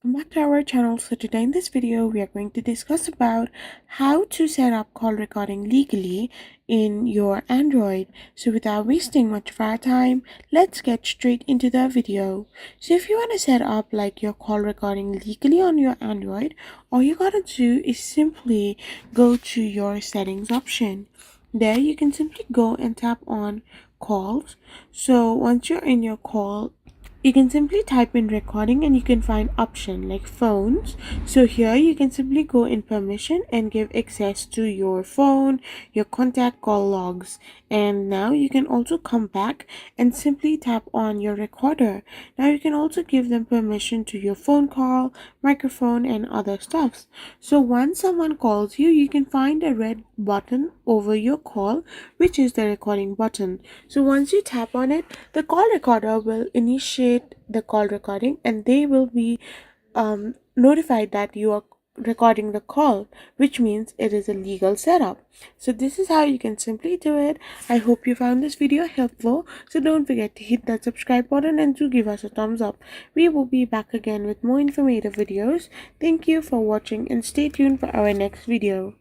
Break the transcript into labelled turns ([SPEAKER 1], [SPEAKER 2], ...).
[SPEAKER 1] Welcome back to our channel. So today in this video we are going to discuss about how to set up call recording legally in your Android. So without wasting much of our time, let's get straight into the video. So if you want to set up like your call recording legally on your Android, all you gotta do is simply go to your settings option. There you can simply go and tap on calls. So once you're in your call, you can simply type in recording and you can find option like phones. So here you can simply go in permission and give access to your phone, your contact call logs. And now you can also come back and simply tap on your recorder. Now you can also give them permission to your phone call, microphone and other stuffs. So once someone calls you, you can find a red button over your call, which is the recording button. So once you tap on it, the call recorder will initiate the call recording and they will be notified that you are recording the call, which means it is a legal setup. So this is how you can simply do it. I hope you found this video helpful. So don't forget to hit that subscribe button and to give us a thumbs up. We will be back again with more informative videos. Thank you for watching and stay tuned for our next video.